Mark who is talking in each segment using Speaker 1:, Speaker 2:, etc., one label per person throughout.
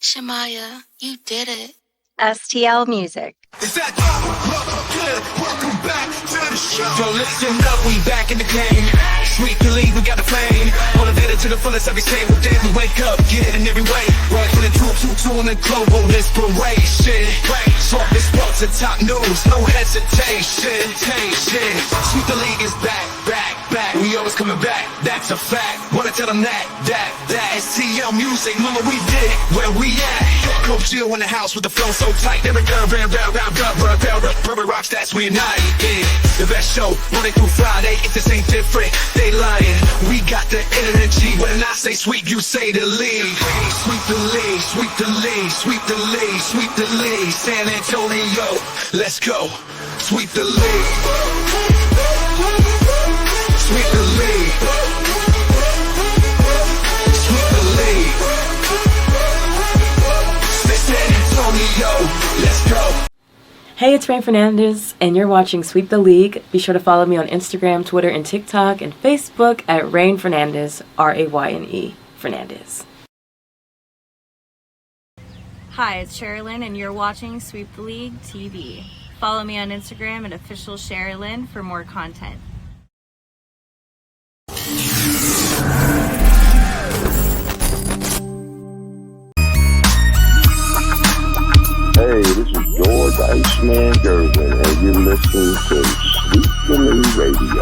Speaker 1: Shamaya, you did it.
Speaker 2: STL Music.
Speaker 3: Is that good? Welcome back to the show. So listen up, we back in the game. Sweep the league, we got the flame. Motivated to the fullest every single day. We wake up, get in every way. Working the two in the global inspiration. Talk this sports and top news, no hesitation. Sweep the league is back. We always coming back, that's a fact. Wanna tell them that STL Music, mama, we did it, where we at? Coach Jill in the house with the flow so tight. Every girl, Purple rock stats, we unite. Yeah, the best show, Monday through Friday. If this ain't different, they lying. We got the energy. When I say sweep, you say the league. Sweep the league, sweep the league, sweep the league, sweep the league. San Antonio, let's go. Sweep the league. Sweep the league. Sweep the league. San Antonio, let's go.
Speaker 4: Hey, it's Rain Fernandez, and you're watching Sweep the League. Be sure to follow me on Instagram, Twitter, and TikTok, and Facebook at Rain Fernandez, Rayne Fernandez.
Speaker 5: Hi, it's Sherilyn, and you're watching Sweep the League TV. Follow me on Instagram at official Sherilyn for more content.
Speaker 6: Hey, this is George Iceman Gervin, and you're listening to Sweep the League Radio.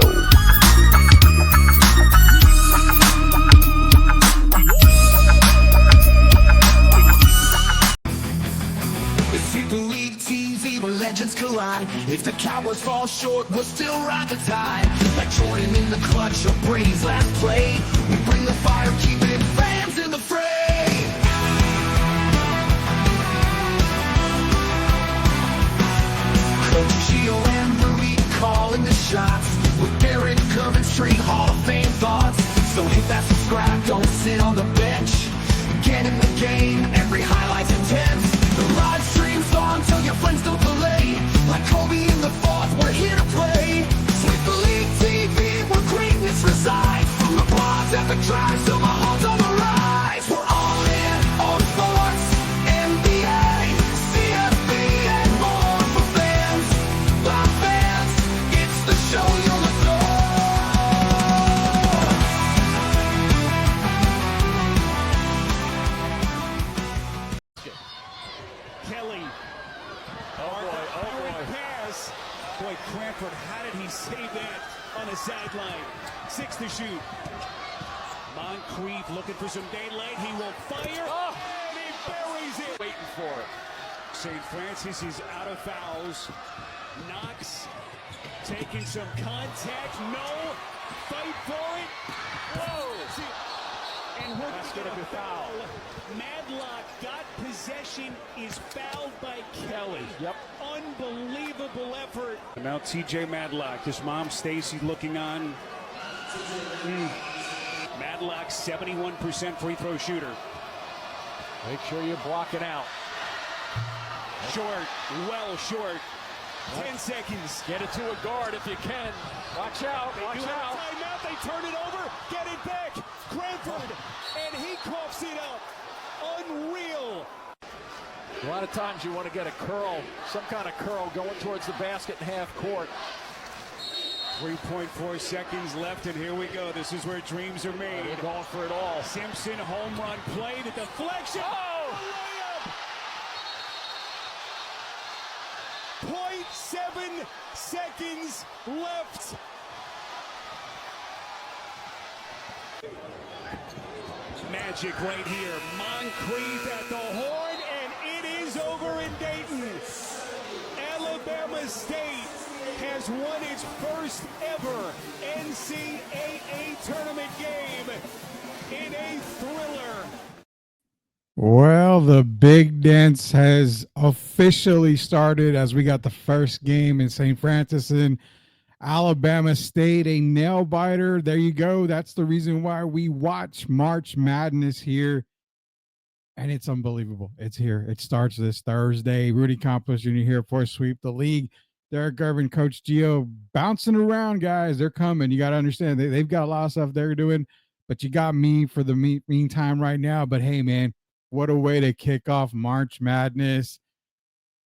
Speaker 3: Sweep the League TV where legends collide. If the Cowboys fall short, we'll still ride the tide. Like Jordan in the clutch or Brady's last play, we bring the fire, keeping fans in the fray. Gio and Rudy calling the shots with Derek Coventry, Hall of Fame thoughts. So hit that subscribe, don't sit on the bench. Get in the game, every highlight's intense. The live stream's on till your friends don't delay. Like Kobe in the fourth, we're here to play. Sweep the League TV, where greatness resides. From the blogs at the drives to Mahomes on the rise. We're all in on sports, NBA, CFB, and more for fans. Live fans, it's the show you'll adore.
Speaker 7: Kelly. Oh boy. Pass. Boy, Cranford, how did he save that on the sideline? 6 to shoot. Moncrief looking for some daylight. He will fire. Oh, and he buries it. Waiting for it. St. Francis is out of fouls. Knox taking some contact. No. Fight for it. Whoa. And that's going to be foul. Madlock got possession, is fouled by Kelly. Yep. Unbelievable effort. And now TJ Madlock, his mom Stacy looking on. Madlock, 71% free throw shooter.
Speaker 8: Make sure you block it out.
Speaker 7: Short, well short. 10 seconds.
Speaker 8: Get it to a guard if you can. Watch out, watch out.
Speaker 7: Timeout, they turn it over, get it back. Cranford, and he coughs it up. Unreal.
Speaker 8: A lot of times you want to get a curl, some kind of curl going towards the basket in half court.
Speaker 7: 3.4 seconds left, and here we go. This is where dreams are made.
Speaker 8: We're going for it all.
Speaker 7: Simpson, home run play, the deflection.
Speaker 8: Oh!
Speaker 7: Layup. 0.7 seconds left. Magic right here. Moncrief at the horn, and it is over in Dayton. Alabama State has won its first ever NCAA tournament game in a thriller.
Speaker 9: Well, the big dance has officially started as we got the first game in St. Francis and Alabama State, a nail biter. There you go. That's the reason why we watch March Madness here. And it's unbelievable. It's here. It starts this Thursday. Rudy Campos Jr. here for Sweep the League. Derek Gervin, Coach Gio bouncing around, guys. They're coming. You got to understand. They've got a lot of stuff they're doing, but you got me for the meantime right now. But hey, man, What a way to kick off March Madness.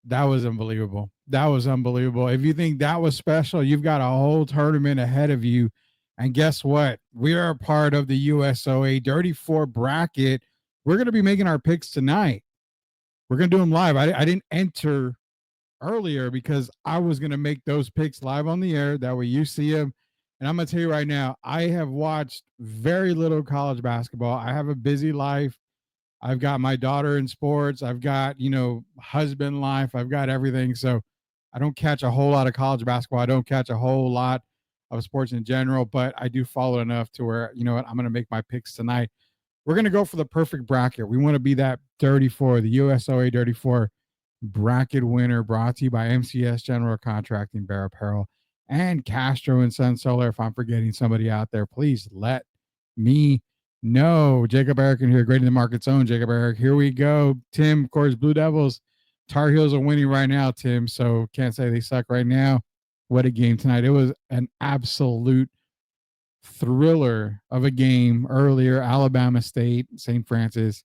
Speaker 9: That was unbelievable. That was unbelievable. If you think that was special, you've got a whole tournament ahead of you. And guess what? We are a part of the USOA Dirty Four bracket. We're going to be making our picks tonight. We're going to do them live. I didn't enter earlier because I was going to make those picks live on the air. That way you see them. And I'm going to tell you right now, I have watched very little college basketball. I have a busy life. I've got my daughter in sports. I've got, husband life. I've got everything. So I don't catch a whole lot of college basketball. I don't catch a whole lot of sports in general, but I do follow enough to where, you know what, I'm going to make my picks tonight. We're going to go for the perfect bracket. We want to be that 34, the USOA 34 bracket winner, brought to you by MCS General Contracting, Bear Apparel, and Castro and Sun Solar. If I'm forgetting somebody out there, please let me know. Jacob Erickson here, Great in the Market Zone. Jacob Eric, here we go. Tim, of course, Blue Devils. Tar Heels are winning right now, Tim, so can't say they suck right now. What a game tonight. It was an absolute thriller of a game earlier. Alabama State, St. Francis.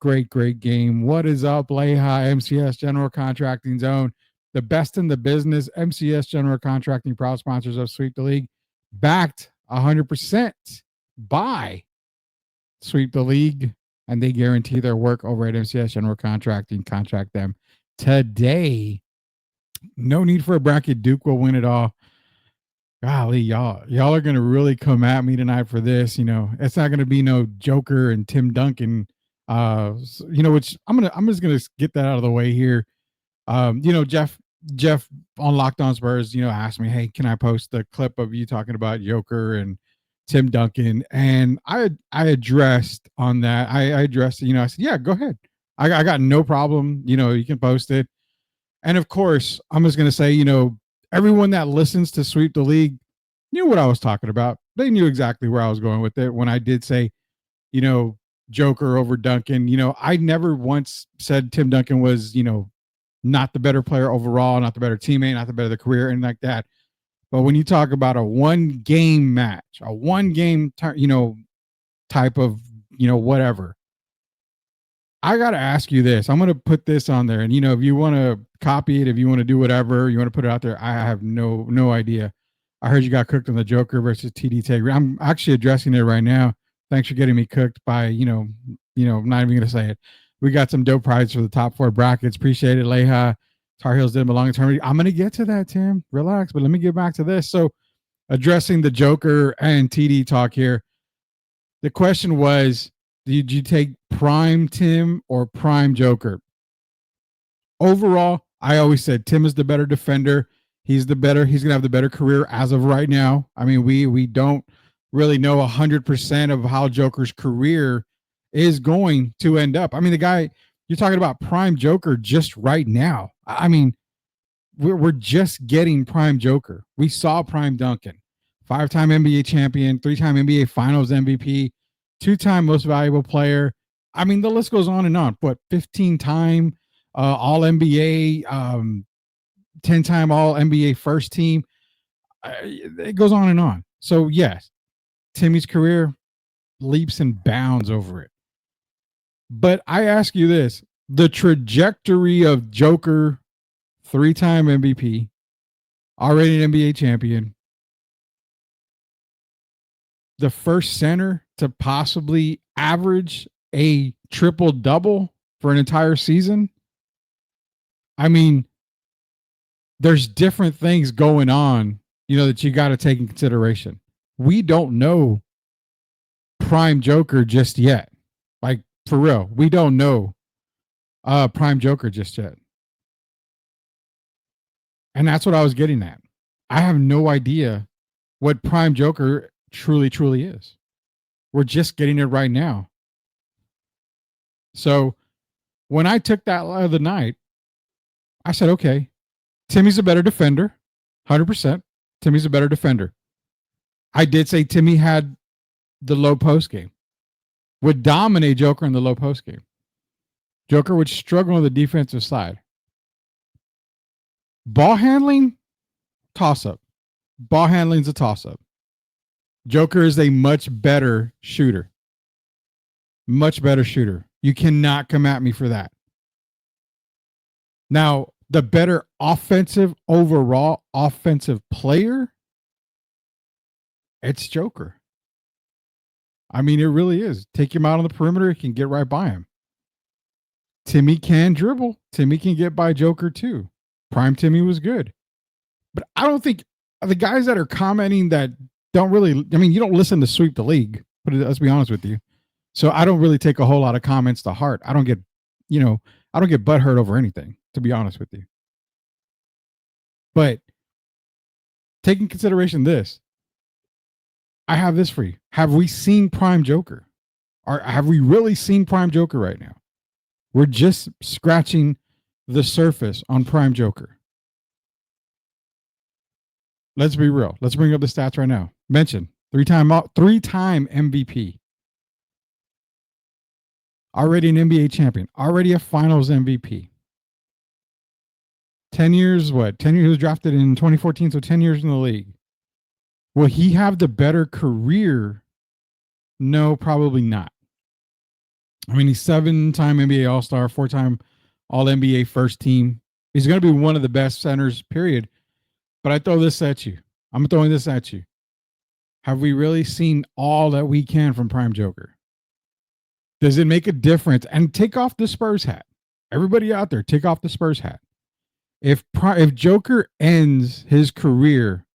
Speaker 9: Great game. What is up, Leha, MCS General Contracting Zone, the best in the business. MCS General Contracting, proud sponsors of Sweep the League, backed 100% by Sweep the League, and they guarantee their work over at MCS General Contracting. Contract them today. No need for a bracket. Duke will win it all. Golly, y'all are going to really come at me tonight for this. It's not going to be no Joker and Tim Duncan. Which I'm just gonna get that out of the way here. Jeff on Locked On Spurs, asked me, hey, can I post the clip of you talking about Joker and Tim Duncan? And I addressed on that. I addressed it, I said, yeah, go ahead. I got no problem. You can post it. And of course, I'm just gonna say, everyone that listens to Sweep the League knew what I was talking about. They knew exactly where I was going with it when I did say, Joker over Duncan. I never once said Tim Duncan was, not the better player overall, not the better teammate, not the better career, and like that. But when you talk about a one-game match, a one-game, type of, whatever, I got to ask you this. I'm going to put this on there. And, if you want to copy it, if you want to do whatever, you want to put it out there, I have no idea. I heard you got cooked on the Joker versus TD Tigre. I'm actually addressing it right now. Thanks for getting me cooked by, I'm not even going to say it. We got some dope prizes for the top four brackets. Appreciate it, Leha. Tar Heels didn't belong in tournament. I'm going to get to that, Tim. Relax, but let me get back to this. So addressing the Joker and TD talk here. The question was, did you take prime Tim or prime Joker? Overall, I always said Tim is the better defender. He's going to have the better career as of right now. I mean, we don't really know 100% of how Joker's career is going to end up. I mean, the guy, you're talking about prime Joker just right now. I mean, we're just getting prime Joker. We saw prime Duncan, 5-time NBA champion, 3-time NBA Finals MVP, 2-time most valuable player. I mean, the list goes on and on. What, 15-time All NBA, 10-time All NBA first team. It goes on and on. So yes, Timmy's career leaps and bounds over it. But I ask you this, the trajectory of Joker, 3-time MVP, already an NBA champion, the first center to possibly average a triple-double for an entire season. I mean, there's different things going on, that you got to take in consideration. We don't know prime Joker just yet. Like, for real, we don't know prime Joker just yet. And that's what I was getting at. I have no idea what prime Joker truly is. We're just getting it right now. So when I took that other night, I said, okay, Timmy's a better defender, 100%. Timmy's a better defender. I did say Timmy had the low post game, would dominate Joker in the low post game. Joker would struggle on the defensive side. Ball handling, toss-up. Ball handling's a toss-up. Joker is a much better shooter. Much better shooter. You cannot come at me for that. Now, the better overall offensive player, it's Joker. I mean, it really is. Take him out on the perimeter, he can get right by him. Timmy can dribble. Timmy can get by Joker too. Prime Timmy was good. But I don't think the guys that are commenting that don't really, I mean, you don't listen to Sweep the League, but let's be honest with you. So I don't really take a whole lot of comments to heart. I don't get butthurt over anything, to be honest with you. But take in consideration this. I have this for you. Have we seen Prime Joker? Or have we really seen Prime Joker right now? We're just scratching the surface on Prime Joker. Let's be real. Let's bring up the stats right now. Mention three-time MVP. Already an NBA champion. Already a Finals MVP. 10 years, what? 10 years, he was drafted in 2014, so 10 years in the league. Will he have the better career? No, probably not. I mean, he's 7-time NBA All-Star, 4-time All-NBA first team. He's going to be one of the best centers, period. But I throw this at you. I'm throwing this at you. Have we really seen all that we can from Prime Joker? Does it make a difference? And take off the Spurs hat. Everybody out there, take off the Spurs hat. If Joker ends his career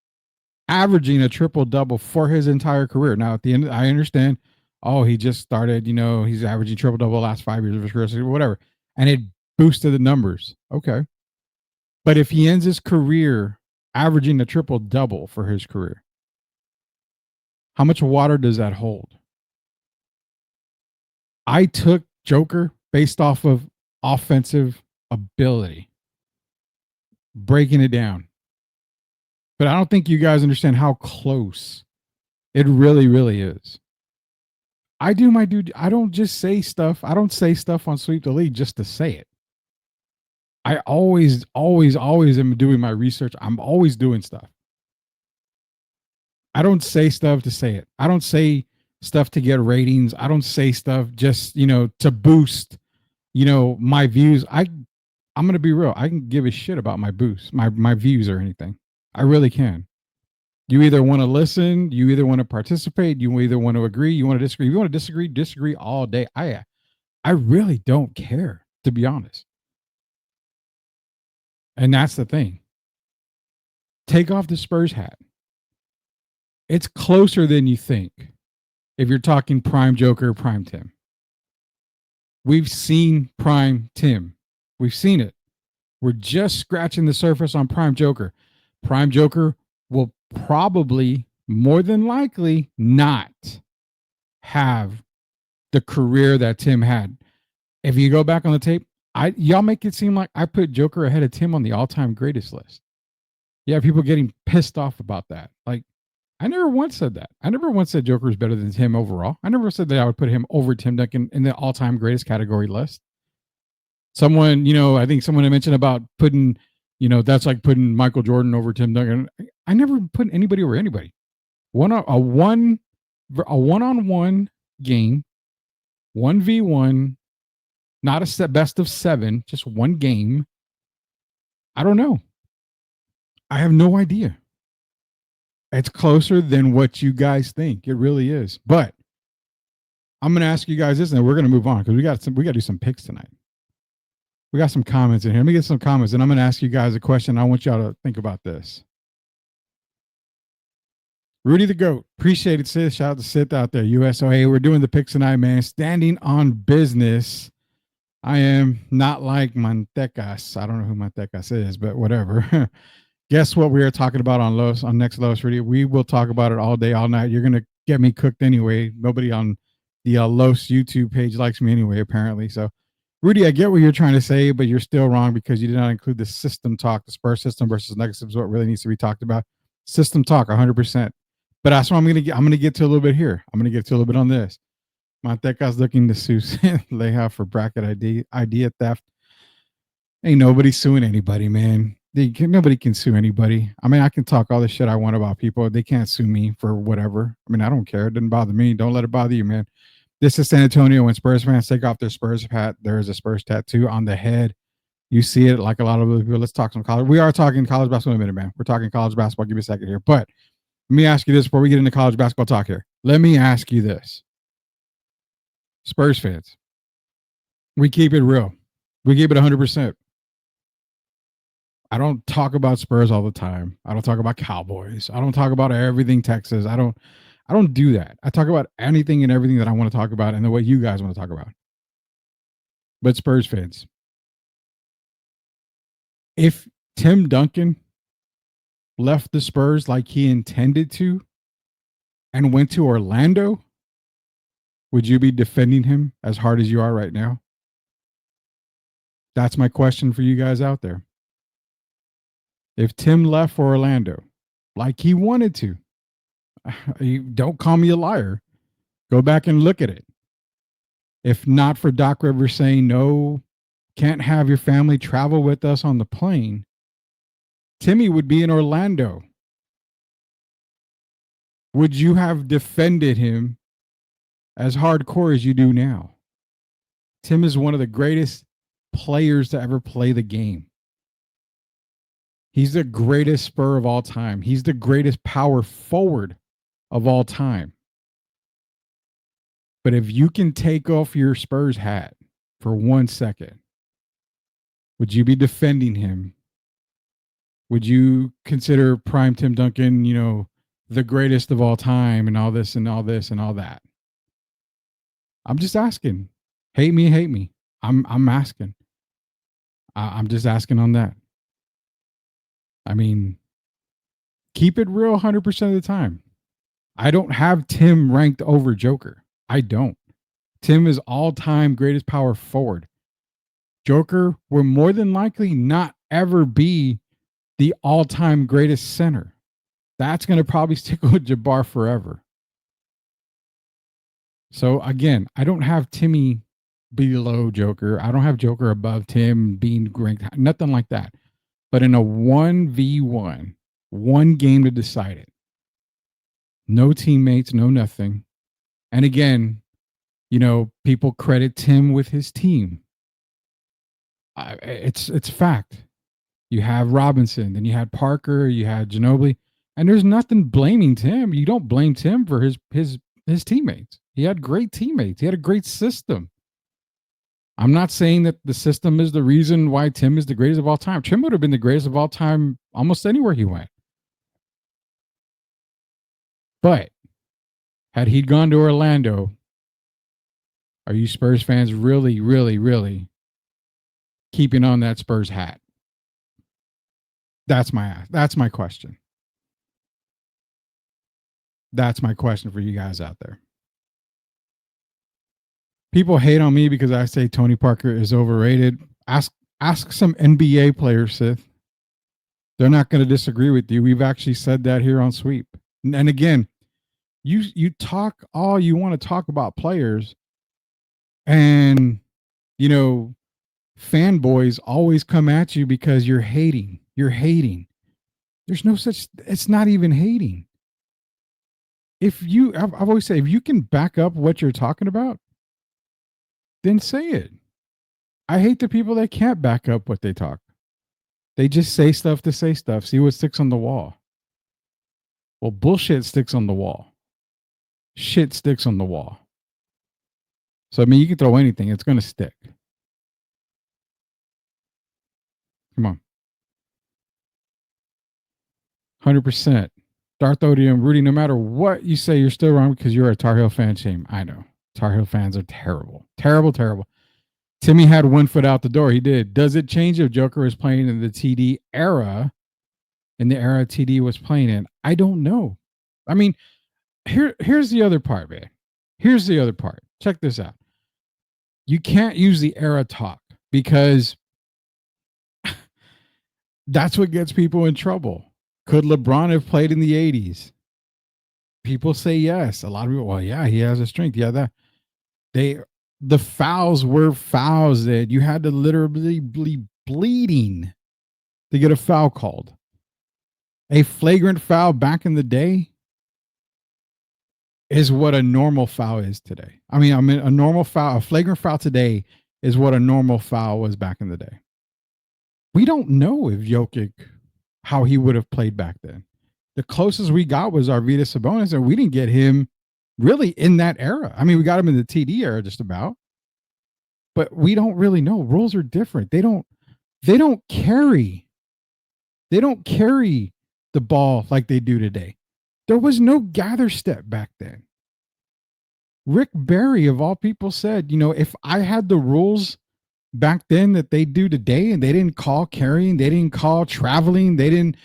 Speaker 9: averaging a triple-double for his entire career. Now, at the end, I understand, he just started, he's averaging triple-double the last 5 years of his career, whatever. And it boosted the numbers. Okay. But if he ends his career averaging a triple-double for his career, how much water does that hold? I took Joker based off of offensive ability, breaking it down. But I don't think you guys understand how close it really, really is. I do my dude. I don't just say stuff. I don't say stuff on Sweep the League just to say it. I always am doing my research. I'm always doing stuff. I don't say stuff to say it. I don't say stuff to get ratings. I don't say stuff just, to boost, my views. I'm going to be real. I can give a shit about my boost, my views or anything. I really can. You either want to listen, you either want to participate, you either want to agree, you want to disagree. If you want to disagree all day. I really don't care, to be honest. And that's the thing. Take off the Spurs hat. It's closer than you think if you're talking Prime Joker, Prime Tim. We've seen Prime Tim. We've seen it. We're just scratching the surface on Prime Joker. Prime Joker will probably, more than likely, not have the career that Tim had. If you go back on the tape, y'all make it seem like I put Joker ahead of Tim on the all-time greatest list. Yeah, people getting pissed off about that. Like, I never once said that. I never once said Joker is better than Tim overall. I never said that I would put him over Tim Duncan in the all-time greatest category list. Someone, I think someone had mentioned about putting, that's like putting Michael Jordan over Tim Duncan. I never put anybody over anybody. A one-on-one game, 1v1, not a best of 7, just one game. I don't know. I have no idea. It's closer than what you guys think. It really is. But I'm going to ask you guys this, and we're going to move on because we got to do some picks tonight. We got some comments in here. Let me get some comments, and I'm going to ask you guys a question. I want y'all to think about this. Rudy the GOAT. Appreciate it, sis. Shout out to Sith out there. USOA. We're doing the picks tonight, man. Standing on business. I am not like Mantecas. I don't know who Mantecas is, but whatever. Guess what we are talking about on Next Los Radio? We will talk about it all day, all night. You're going to get me cooked anyway. Nobody on the Los YouTube page likes me anyway, apparently. So, Rudy, I get what you're trying to say, but you're still wrong because you did not include the system talk. The Spurs system versus Nuggets is what really needs to be talked about. System talk, 100%. But that's what I'm going to get to a little bit here. I'm going to get to a little bit on this. Manteca's looking to sue Leha for bracket idea theft. Ain't nobody suing anybody, man. Nobody can sue anybody. I mean, I can talk all the shit I want about people. They can't sue me for whatever. I mean, I don't care. It doesn't bother me. Don't let it bother you, man. This is San Antonio. When Spurs fans take off their Spurs hat, there is a Spurs tattoo on the head. You see it like a lot of other people. Let's talk some college. We are talking college basketball in a minute, man. We're talking college basketball. Give me a second here. But let me ask you this before we get into college basketball talk here. Let me ask you this. Spurs fans, we keep it real. We keep it 100%. I don't talk about Spurs all the time. I don't talk about Cowboys. I don't talk about everything Texas. I don't do that. I talk about anything and everything that I want to talk about and the way you guys want to talk about. But Spurs fans, if Tim Duncan left the Spurs like he intended to and went to Orlando, would you be defending him as hard as you are right now? That's my question for you guys out there. If Tim left for Orlando like he wanted to, don't call me a liar. Go back and look at it. If not for Doc Rivers saying, no, can't have your family travel with us on the plane, Timmy would be in Orlando. Would you have defended him as hardcore as you do now? Tim is one of the greatest players to ever play the game. He's the greatest Spur of all time. He's the greatest power forward of all time. But if you can take off your Spurs hat for 1 second, would you be defending him? Would you consider prime Tim Duncan, the greatest of all time and all this and all this and all that? I'm just asking. Hate me. I'm asking. I'm just asking on that. I mean, keep it real 100% of the time. I don't have Tim ranked over Joker. I don't. Tim is all-time greatest power forward. Joker will more than likely not ever be the all-time greatest center. That's going to probably stick with Jabbar forever. So again, I don't have Timmy below Joker. I don't have Joker above Tim being ranked. Nothing like that. But in a 1v1, one game to decide it. No teammates, no nothing. And again, people credit Tim with his team. It's fact. You have Robinson, then you had Parker, you had Ginobili, and there's nothing blaming Tim. You don't blame Tim for his teammates. He had great teammates. He had a great system. I'm not saying that the system is the reason why Tim is the greatest of all time. Tim would have been the greatest of all time almost anywhere he went. But had he gone to Orlando, are you Spurs fans really, really, really keeping on that Spurs hat? That's my question. That's my question for you guys out there. People hate on me because I say Tony Parker is overrated. Ask some NBA players, Sith. They're not going to disagree with you. We've actually said that here on Sweep. And again, you talk all you want to talk about players, and fanboys always come at you because you're hating. You're hating. There's no such. It's not even hating. I've always said, if you can back up what you're talking about, then say it. I hate the people that can't back up what they talk. They just say stuff to say stuff. See what sticks on the wall. Well, bullshit sticks on the wall. Shit sticks on the wall. So, I mean, you can throw anything. It's going to stick. Come on. 100%. Darth Odium, Rudy, no matter what you say, you're still wrong because you're a Tar Heel fan. Shame. I know. Tar Heel fans are terrible. Terrible, terrible. Timmy had 1 foot out the door. He did. Does it change if Joker was playing in the TD era, in the era TD was playing in? I don't know. I mean, here's the other part, man. Here's the other part. Check this out. You can't use the era talk because that's what gets people in trouble. Could LeBron have played in the 80s? People say yes. A lot of people, well, yeah, he has a strength. Yeah, that. The fouls were fouls that you had to literally be bleeding to get a foul called. A flagrant foul back in the day, is what a normal foul is today. I mean, a normal foul, a flagrant foul today is what a normal foul was back in the day. We don't know if Jokic, how he would have played back then. The closest we got was Arvydas Sabonis, and we didn't get him really in that era. I mean, we got him in the TD era just about, but we don't really know. Rules are different. They don't carry the ball like they do today. There was no gather step back then. Rick Barry, of all people, said, if I had the rules back then that they do today, and they didn't call carrying, they didn't call traveling, they didn't,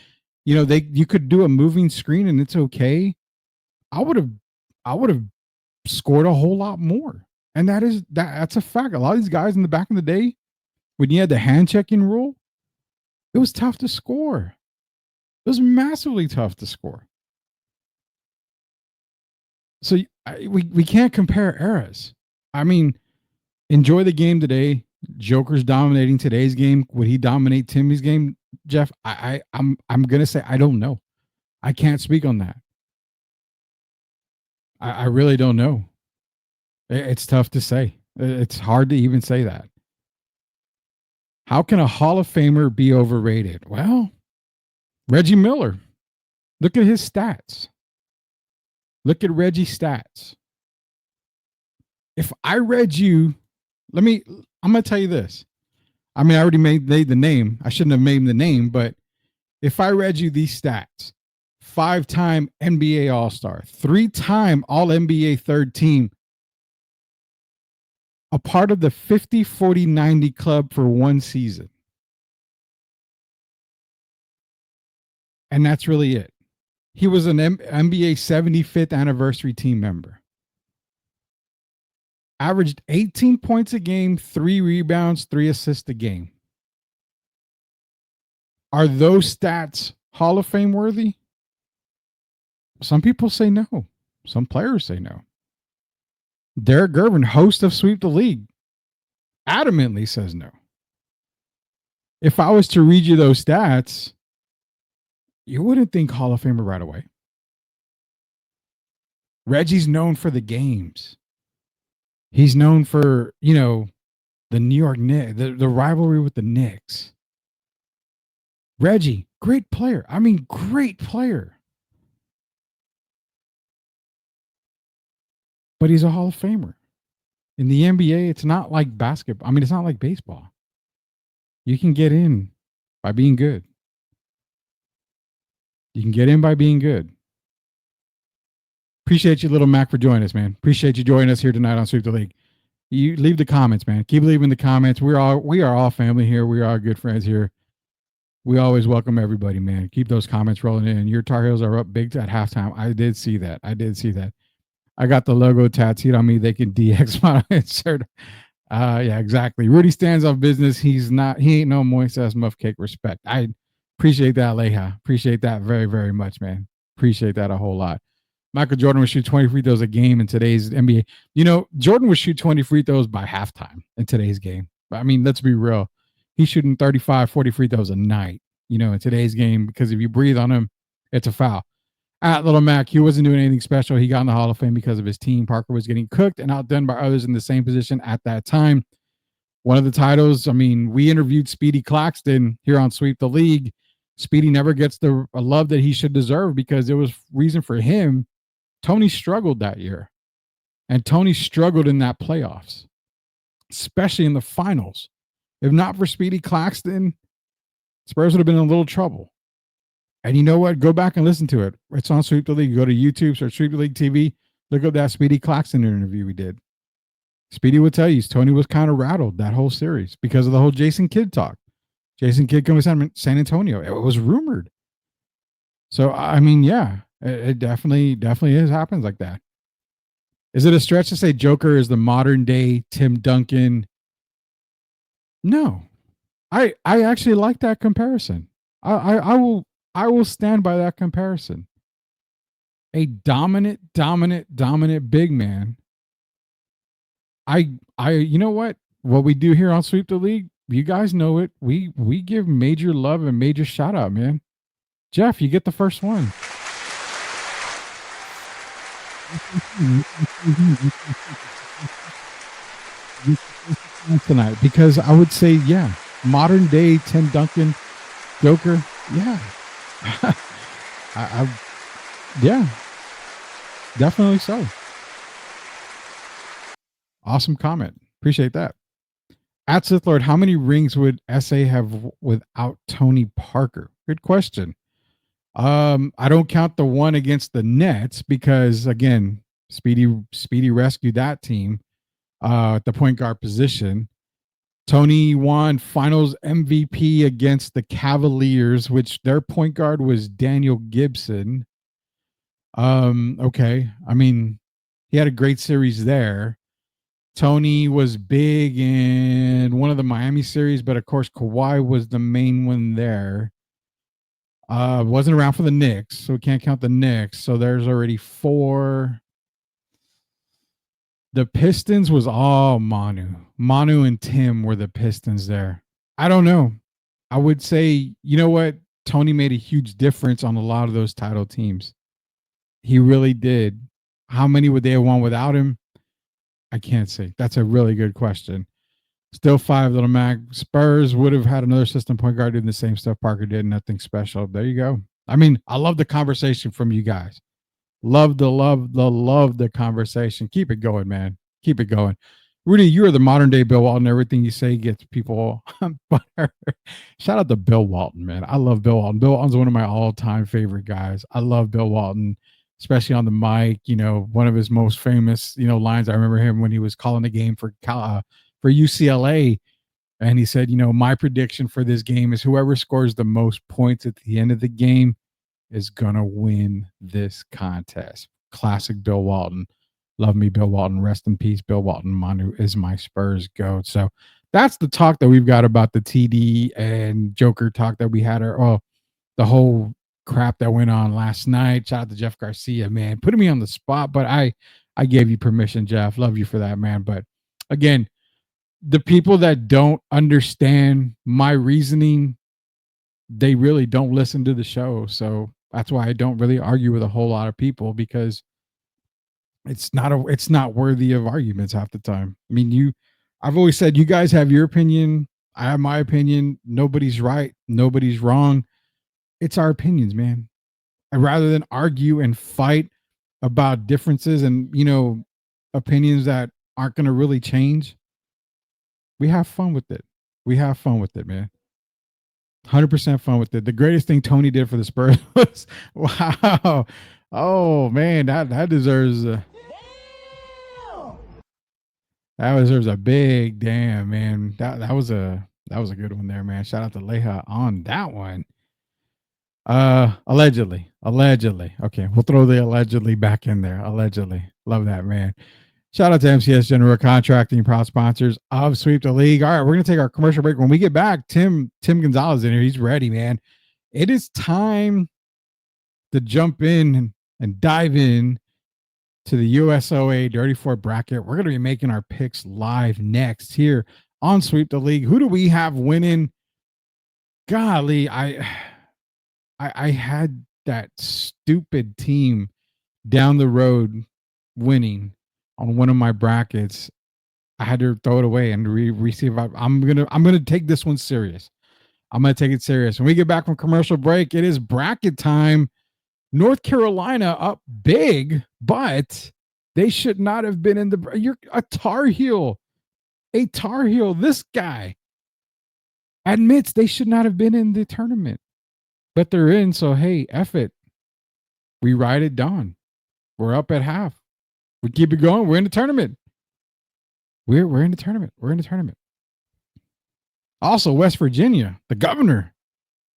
Speaker 9: you could do a moving screen and it's okay, I would have scored a whole lot more. And that's a fact. A lot of these guys in the back in the day, when you had the hand checking rule, it was tough to score. It was massively tough to score. So we can't compare eras. I mean, enjoy the game today. Joker's dominating today's game. Would he dominate Timmy's game, Jeff? I'm gonna say I don't know. I can't speak on that. I really don't know. It's tough to say. It's hard to even say that. How can a Hall of Famer be overrated? Well, Reggie Miller. Look at his stats. Look at Reggie's stats. If I read you, I'm going to tell you this. I mean, I already made the name. I shouldn't have made the name, but if I read you these stats, 5-time NBA All-Star, 3-time All-NBA third team, a part of the 50-40-90 club for one season. And that's really it. He was an NBA 75th anniversary team member. Averaged 18 points a game, 3 rebounds, 3 assists a game. Are those stats Hall of Fame worthy? Some people say no. Some players say no. Derek Gervin, host of Sweep the League, adamantly says no. If I was to read you those stats, you wouldn't think Hall of Famer right away. Reggie's known for the games. He's known for, the New York Knicks, the rivalry with the Knicks. Reggie, great player. I mean, great player. But he's a Hall of Famer. In the NBA, it's not like basketball. I mean, it's not like baseball. You can get in by being good. You can get in by being good. Appreciate you, Little Mac, for joining us, man. Appreciate you joining us here tonight on Sweep the League. You leave the comments, man. Keep leaving the comments. We are all family here. We are good friends here. We always welcome everybody, man. Keep those comments rolling in. Your Tar Heels are up big at halftime. I did see that. I got the logo tattooed on me. They can DX my insert. Yeah, exactly. Rudy stands on business. He ain't no moist ass muff cake. Respect. I appreciate that, Leha. Appreciate that very, very much, man. Appreciate that a whole lot. Michael Jordan would shoot 20 free throws a game in today's NBA. Jordan would shoot 20 free throws by halftime in today's game. I mean, let's be real. He's shooting 35, 40 free throws a night, in today's game, because if you breathe on him, it's a foul. At Little Mac, he wasn't doing anything special. He got in the Hall of Fame because of his team. Parker was getting cooked and outdone by others in the same position at that time. One of the titles, we interviewed Speedy Claxton here on Sweep the League. Speedy never gets the love that he should deserve because it was reason for him. Tony struggled that year. And Tony struggled in that playoffs, especially in the finals. If not for Speedy Claxton, Spurs would have been in a little trouble. And you know what? Go back and listen to it. It's on Sweep the League. Go to YouTube, search Sweep the League TV. Look up that Speedy Claxton interview we did. Speedy would tell you Tony was kind of rattled that whole series because of the whole Jason Kidd talk. Jason Kidd coming to San Antonio. It was rumored. So, yeah, it definitely happens like that. Is it a stretch to say Joker is the modern day Tim Duncan? No. I actually like that comparison. I will stand by that comparison. A dominant big man. You know what we do here on Sweep the League, you guys know it. We give major love and major shout out, man. Jeff, you get the first one. tonight because I would say, yeah, modern day Tim Duncan Joker, yeah. I yeah, definitely so. Awesome comment. Appreciate that. At Sith Lord, how many rings would SA have without Tony Parker? Good question. I don't count the one against the Nets because again, Speedy rescued that team at the point guard position. Tony won Finals MVP against the Cavaliers, which their point guard was Daniel Gibson. Okay. I mean, he had a great series there. Tony was big in one of the Miami series, but of course Kawhi was the main one there. Wasn't around for the Knicks, so we can't count the Knicks. So there's already 4. The Pistons was all Manu. Manu and Tim were the Pistons there. I don't know. I would say, you know what? Tony made a huge difference on a lot of those title teams. He really did. How many would they have won without him? I can't say. That's a really good question. Still 5, Little Mac. Spurs would have had another system point guard doing the same stuff Parker did. Nothing special. There you go. I mean, I love the conversation from you guys. Love the conversation. Keep it going, man. Keep it going. Rudy, you are the modern day Bill Walton. Everything you say gets people on fire. Shout out to Bill Walton, man. I love Bill Walton. Bill Walton's one of my all-time favorite guys. I love Bill Walton, especially on the mic. You know, one of his most famous, lines. I remember him when he was calling the game for UCLA, and he said, my prediction for this game is whoever scores the most points at the end of the game is gonna win this contest. Classic Bill Walton. Love me, Bill Walton. Rest in peace, Bill Walton. Manu is my Spurs goat. So that's the talk that we've got about the TD and Joker talk that we had. The whole crap that went on last night. Shout out to Jeff Garcia, man. Putting me on the spot, but I gave you permission, Jeff. Love you for that, man. But again, the people that don't understand my reasoning, they really don't listen to the show. So that's why I don't really argue with a whole lot of people, because it's not worthy of arguments half the time. I mean, I've always said you guys have your opinion. I have my opinion. Nobody's right. Nobody's wrong. It's our opinions, man. And rather than argue and fight about differences and, opinions that aren't going to really change, we have fun with it. We have fun with it, man. 100% fun with it. The greatest thing Tony did for the Spurs was, wow. Oh man, that deserves a big damn, man. That was a good one there, man. Shout out to Leha on that one. Allegedly. Okay, we'll throw the allegedly back in there. Allegedly. Love that, man. Shout out to MCS General Contracting, proud sponsors of Sweep the League. All right, we're going to take our commercial break. When we get back, Tim Gonzalez in here. He's ready, man. It is time to jump in and dive in to the USOA Dirty Four bracket. We're going to be making our picks live next here on Sweep the League. Who do we have winning? Golly, I had that stupid team down the road winning on one of my brackets. I had to throw it away and receive. I'm gonna take this one serious. I'm gonna take it serious. When we get back from commercial break, it is bracket time. North Carolina up big, but they should not have been in the. You're a Tar Heel. This guy admits they should not have been in the tournament, but they're in. So hey, F it. We ride it down. We're up at half. We keep it going. We're in the tournament. We're in the tournament. We're in the tournament. Also, West Virginia, the governor,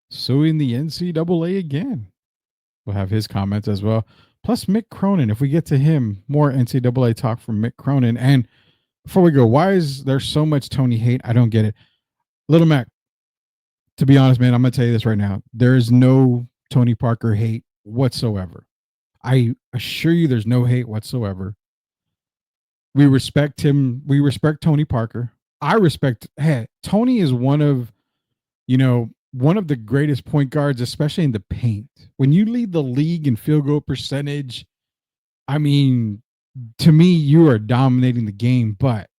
Speaker 9: suing the NCAA again. We'll have his comments as well. Plus Mick Cronin. If we get to him, more NCAA talk from Mick Cronin. And before we go, why is there so much Tony hate? I don't get it. Little Mac, to be honest, man, I'm going to tell you this right now. There is no Tony Parker hate whatsoever. I assure you there's no hate whatsoever. We respect him. We respect Tony Parker. I respect, Tony is one of the greatest point guards, especially in the paint. When you lead the league in field goal percentage, I mean, to me, you are dominating the game, but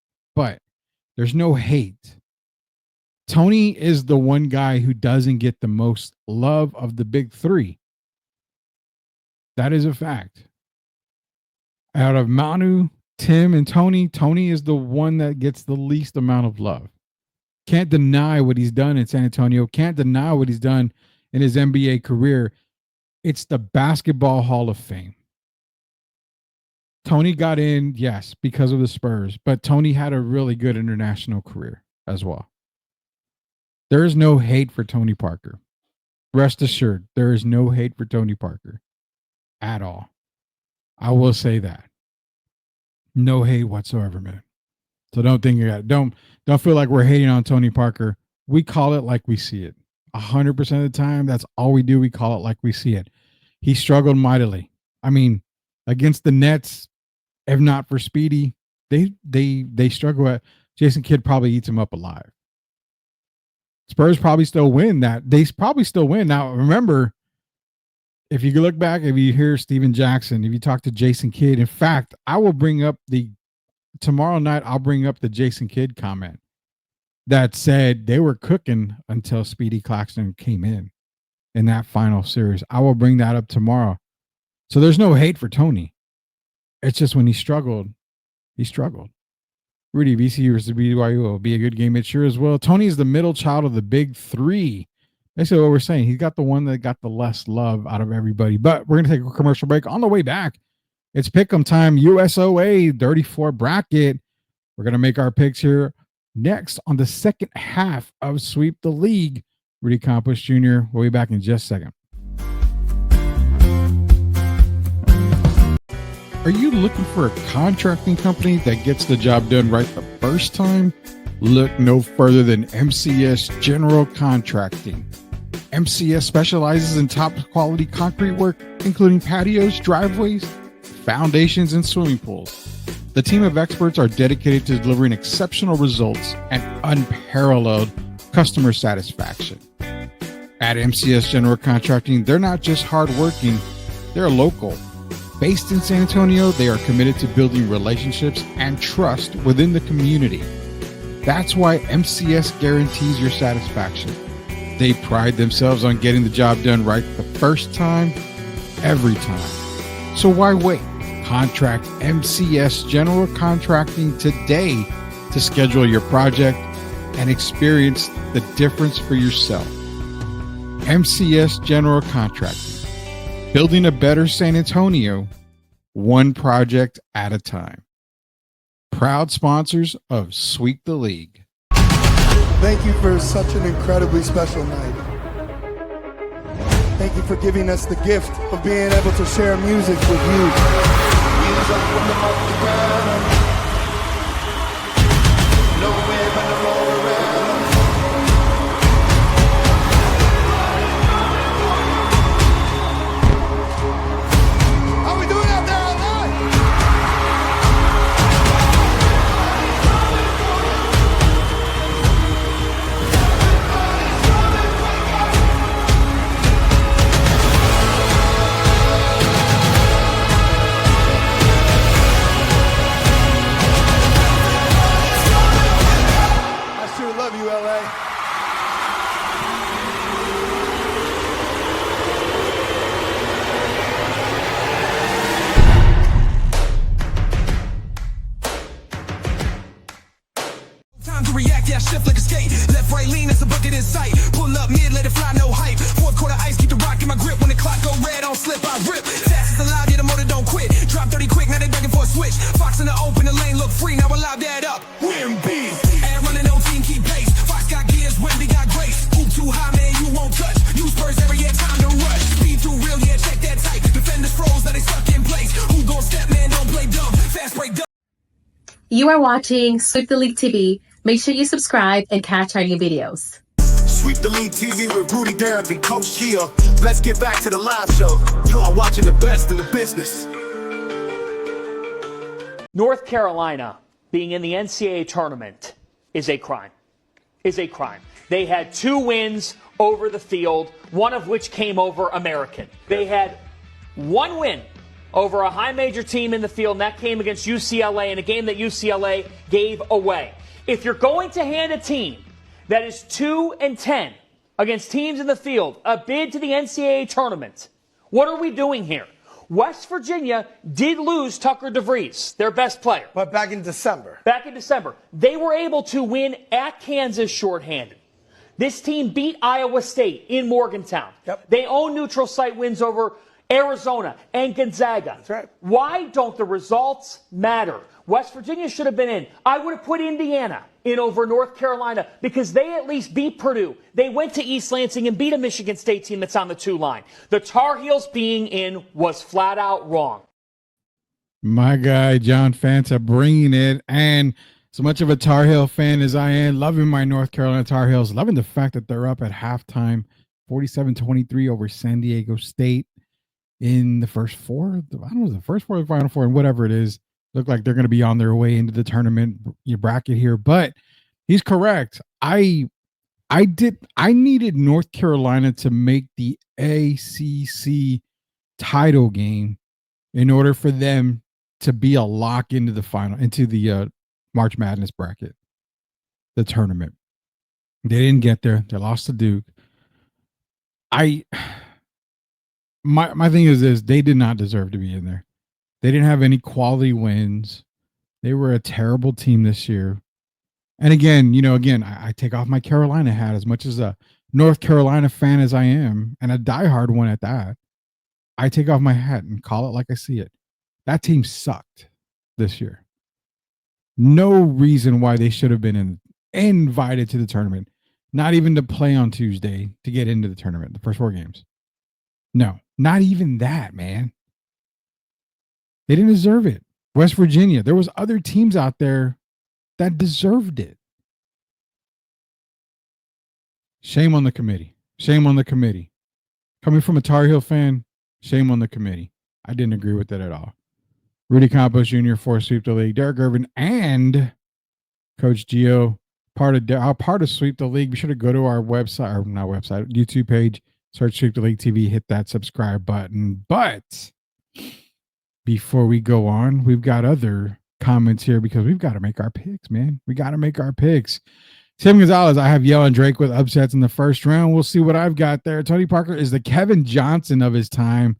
Speaker 9: there's no hate. Tony is the one guy who doesn't get the most love of the big three. That is a fact. Out of Manu, Tim, and Tony is the one that gets the least amount of love. Can't deny what he's done in San Antonio. Can't deny what he's done in his NBA career. It's the Basketball Hall of Fame. Tony got in, yes, because of the Spurs, but Tony had a really good international career as well. There is no hate for Tony Parker. Rest assured, there is no hate for Tony Parker at all. I will say that. No hate whatsoever, man. So don't think you got it. Don't feel like we're hating on Tony Parker. We call it like we see it. 100% of the time, that's all we do. We call it like we see it. He struggled mightily. I mean, against the Nets, if not for Speedy, they struggle at Jason Kidd probably eats him up alive. Spurs probably still win that. They probably still win. Now, remember, if you look back, if you hear Steven Jackson, if you talk to Jason Kidd, in fact, I will bring up tomorrow night, I'll bring up the Jason Kidd comment that said they were cooking until Speedy Claxton came in that final series. I will bring that up tomorrow. So there's no hate for Tony. It's just when he struggled, he struggled. Rudy, VCU versus BYU will be a good game. It sure as well. Tony is the middle child of the big three. Basically what we're saying, he's got the one that got the less love out of everybody. But we're going to take a commercial break. On the way back, it's pick'em time. USOA 34 bracket. We're going to make our picks here next on the second half of Sweep the League. Rudy Campos Jr. We'll be back in just a second. Are you looking for a contracting company that gets the job done right the first time? Look no further than MCS General Contracting. MCS specializes in top quality concrete work, including patios, driveways, foundations, and swimming pools. The team of experts are dedicated to delivering exceptional results and unparalleled customer satisfaction. At MCS General Contracting, they're not just hardworking, they're local. Based in San Antonio, they are committed to building relationships and trust within the community. That's why MCS guarantees your satisfaction. They pride themselves on getting the job done right the first time, every time. So why wait? Contract MCS General Contracting today to schedule your project and experience the difference for yourself. MCS General Contracting. Building a better San Antonio, one project at a time. Proud sponsors of Sweep the League.
Speaker 10: Thank you for such an incredibly special night. Thank you for giving us the gift of being able to share music with you.
Speaker 3: Shift like a skate, left, right, lean, that's a bucket in sight. Pull up mid, let it fly, no hype. Fourth quarter ice, keep the rock in my grip. When the clock go red, don't slip, I rip. Fast as allowed, yeah, the motor don't quit. Drop 30 quick, now they begging for a switch. Fox in the open, the lane look free, now allow that up. Win B, and running no team, keep pace. Fox got gears, Wendy got grace. Hoop too high, man, you won't touch. Use Spurs every year, time to rush. Speed too real, yeah, check that tight. Defenders froze, now they stuck in place. Who gon' step, man, don't play dumb. Fast break dumb.
Speaker 11: You are watching Sweep the League TV. Make sure you subscribe and catch our new videos.
Speaker 12: Sweep the League TV with Rudy Derrick and Coach Kia. Let's get back to the live show. You are watching the best in the business.
Speaker 13: North Carolina being in the NCAA tournament is a crime. They had 2 wins over the field, one of which came over American. They had 1 win over a high major team in the field, and that came against UCLA in a game that UCLA gave away. If you're going to hand a team that is 2-10 against teams in the field a bid to the NCAA tournament, what are we doing here? West Virginia did lose Tucker DeVries, their best player.
Speaker 10: But back in December.
Speaker 13: They were able to win at Kansas shorthanded. This team beat Iowa State in Morgantown.
Speaker 10: Yep.
Speaker 13: They own neutral site wins over Arizona and Gonzaga.
Speaker 10: That's right.
Speaker 13: Why don't the results matter? West Virginia should have been in. I would have put Indiana in over North Carolina because they at least beat Purdue. They went to East Lansing and beat a Michigan State team that's on the 2 line. The Tar Heels being in was flat out wrong.
Speaker 9: My guy, John Fanta, bringing it. And as much of a Tar Heel fan as I am, loving my North Carolina Tar Heels, loving the fact that they're up at halftime, 47-23 over San Diego State in the first 4. I don't know, the first 4 or the final 4, and whatever it is. Look like they're going to be on their way into the tournament bracket here, but he's correct. I needed North Carolina to make the ACC title game in order for them to be a lock into the final, into the March Madness bracket, the tournament. They didn't get there. They lost to Duke. My thing is this: they did not deserve to be in there. They didn't have any quality wins. They were a terrible team this year. And again, I take off my Carolina hat as much as a North Carolina fan as I am, and a diehard one at that. I take off my hat and call it like I see it. That team sucked this year. No reason why they should have been invited to the tournament. Not even to play on Tuesday to get into the tournament, the first 4 games. No, not even that, man. They didn't deserve it. West Virginia, there was other teams out there that deserved it. Shame on the committee. Shame on the committee. Coming from a Tar Heel fan, shame on the committee. I didn't agree with that at all. Rudy Campos Jr. for Sweep the League. Derek Irvin and Coach Gio, part of Sweep the League. Be sure to go to our website, or not website, YouTube page. Search Sweep the League TV. Hit that subscribe button. But before we go on, we've got other comments here because we've got to make our picks, man. We got to make our picks. Tim Gonzalez, I have Yell and Drake with upsets in the first round. We'll see what I've got there. Tony Parker is the Kevin Johnson of his time.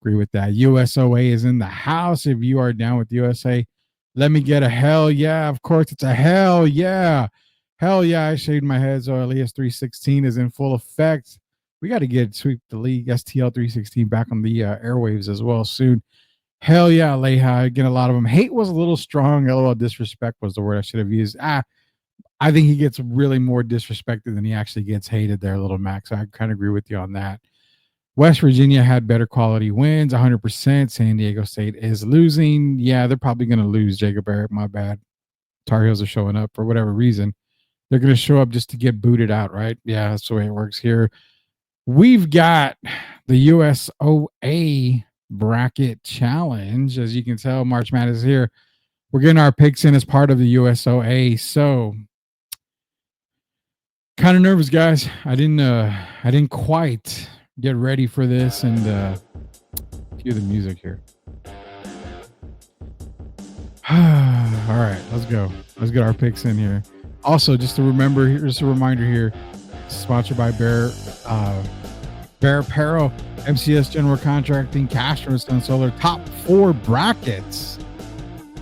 Speaker 9: Agree with that. USOA is in the house. If you are down with USA, let me get a hell yeah. Of course, it's a hell yeah. Hell yeah. I shaved my head, so Elias 316 is in full effect. We got to get Sweep the League STL 316 back on the airwaves as well soon. Hell yeah, Lehi. Again, a lot of them. Hate was a little strong. LOL, disrespect was the word I should have used. I think he gets really more disrespected than he actually gets hated there, Little Max. I kind of agree with you on that. West Virginia had better quality wins, 100%. San Diego State is losing. Yeah, they're probably going to lose, Jacob Barrett. My bad. Tar Heels are showing up for whatever reason. They're going to show up just to get booted out, right? Yeah, that's the way it works here. We've got the USOA Bracket Challenge. As you can tell, March Madness is here. We're getting our picks in as part of the USOA. So, kind of nervous, guys. I didn't quite get ready for this, and cue the music here. All right, let's go. Let's get our picks in here. Also, just a reminder here, sponsored by Bear Apparel, MCS General Contracting, Castro Stone Solar. Top 4 brackets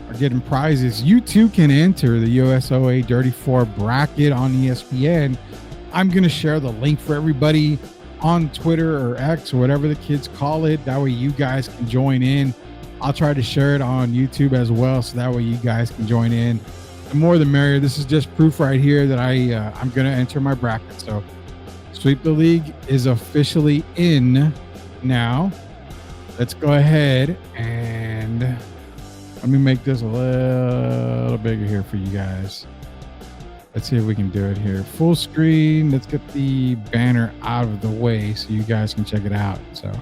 Speaker 9: are getting prizes. You too can enter the USOA Dirty 4 bracket on ESPN. I'm going to share the link for everybody on Twitter or X or whatever the kids call it. That way you guys can join in. I'll try to share it on YouTube as well, so that way you guys can join in. The more the merrier. This is just proof right here that I'm going to enter my bracket. So Sweep the League is officially in now. Let's go ahead and let me make this a little bigger here for you guys. Let's see if we can do it here. Full screen. Let's get the banner out of the way so you guys can check it out. So,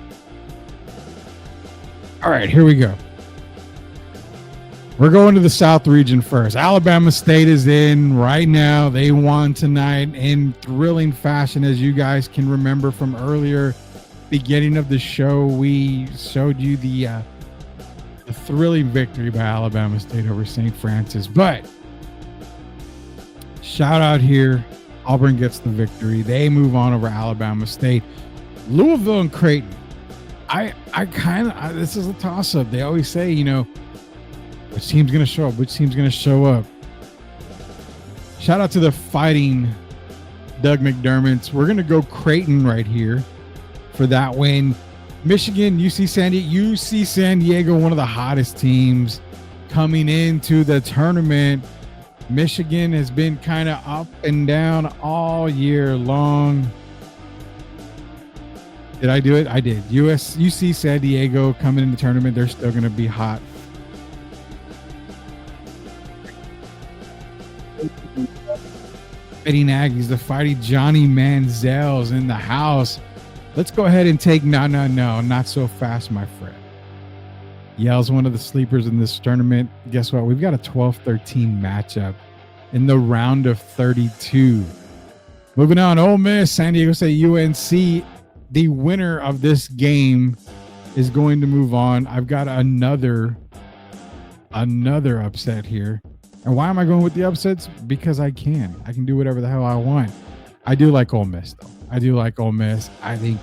Speaker 9: all right, here we go. We're going to the South region first. Alabama State is in right now. They won tonight in thrilling fashion, as you guys can remember from earlier beginning of the show. We showed you the a thrilling victory by Alabama State over St. Francis. But shout out here. Auburn gets the victory. They move on over Alabama State. Louisville and Creighton. This is a toss-up. They always say, which team's going to show up? Which team's going to show up? Shout out to the Fighting Doug McDermott's. We're going to go Creighton right here for that win. Michigan, UC San Diego, one of the hottest teams coming into the tournament. Michigan has been kind of up and down all year long. Did I do it? I did. UC San Diego coming in the tournament. They're still going to be hot. Fighting Aggies, the Fighting Johnny Manziel's in the house. Let's go ahead and take no, not so fast, my friend. Yale's one of the sleepers in this tournament. Guess what? We've got a 12-13 matchup in the round of 32. Moving on, Ole Miss, San Diego State, UNC. The winner of this game is going to move on. I've got another upset here. And why am I going with the upsets? Because I can. I can do whatever the hell I want. I do like Ole Miss, though. I do like Ole Miss. I think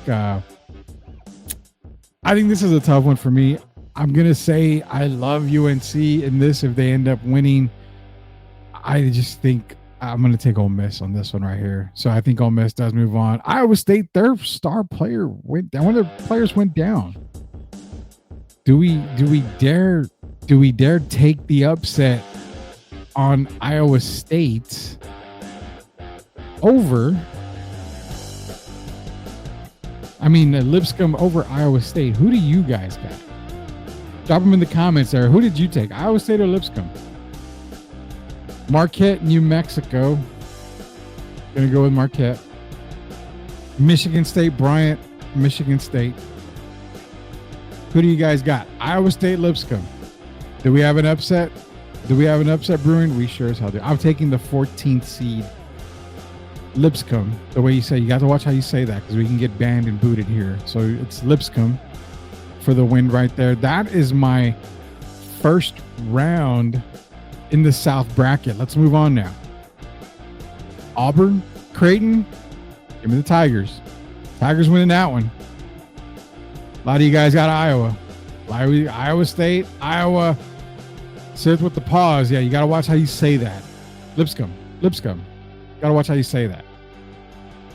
Speaker 9: this is a tough one for me. I'm going to say I love UNC in this if they end up winning. I just think I'm going to take Ole Miss on this one right here. So I think Ole Miss does move on. Iowa State, their star player went down. One of their players went down. Do we dare take the upset on Iowa State over? Lipscomb over Iowa State. Who do you guys got? Drop them in the comments there. Who did you take? Iowa State or Lipscomb? Marquette, New Mexico. Gonna go with Marquette. Michigan State, Bryant, Michigan State. Who do you guys got? Iowa State, Lipscomb. Do we have an upset? Brewing? We sure as hell do. I'm taking the 14th seed. Lipscomb, the way you say, you got to watch how you say that because we can get banned and booted here. So it's Lipscomb for the win right there. That is my first round in the South bracket. Let's move on now. Auburn, Creighton, give me the Tigers. Tigers winning that one. A lot of you guys got Iowa. Iowa State, Iowa. Sit with the pause. Yeah, you got to watch how you say that. Lipscomb. Got to watch how you say that.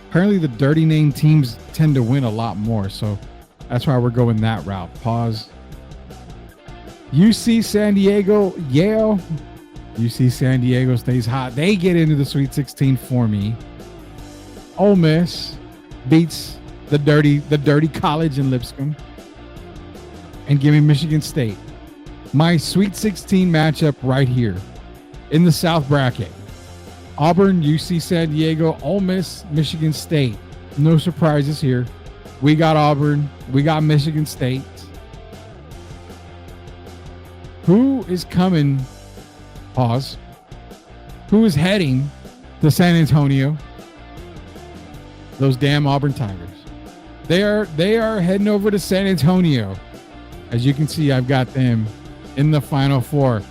Speaker 9: Apparently the dirty name teams tend to win a lot more, so that's why we're going that route. Pause. UC San Diego, Yale. UC San Diego stays hot. They get into the Sweet 16 for me. Ole Miss beats the dirty college in Lipscomb. And give me Michigan State. My Sweet 16 matchup right here in the South bracket. Auburn, UC San Diego, Ole Miss, Michigan State. No surprises here. We got Auburn. We got Michigan State. Who is coming? Pause. Who is heading to San Antonio? Those damn Auburn Tigers. They are heading over to San Antonio. As you can see, I've got them in the Final Four.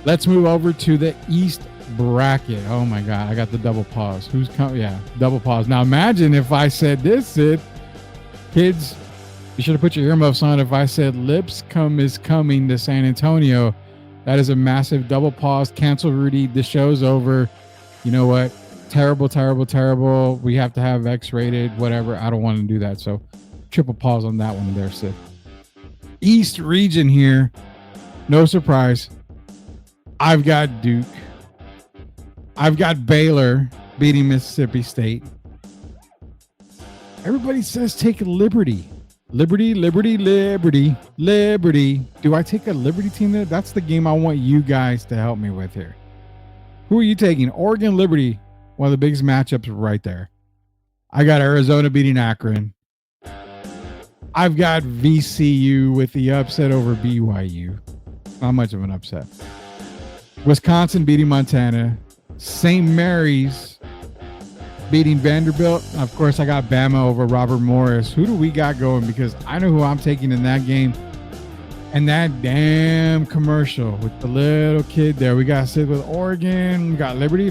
Speaker 9: Let's move over to the East bracket. Oh my God, I got the double pause. Who's coming? Yeah, double pause. Now imagine if I said this, Sid. Kids, you should have put your earmuffs on if I said Lipscomb is coming to San Antonio. That is a massive double pause. Cancel Rudy. The show's over. You know what? Terrible. We have to have X-rated, whatever. I don't want to do that. So triple pause on that one there, Sid. East region here. No surprise. I've got Duke. I've got Baylor beating Mississippi State. Everybody says take Liberty. Liberty. Do I take a Liberty team there? That's the game I want you guys to help me with here. Who are you taking? Oregon, Liberty. One of the biggest matchups right there. I got Arizona beating Akron. I've got VCU with the upset over BYU. Not much of an upset. Wisconsin beating Montana. St. Mary's beating Vanderbilt. Of course, I got Bama over Robert Morris. Who do we got going? Because I know who I'm taking in that game. And that damn commercial with the little kid there. We got to sit with Oregon. We got Liberty.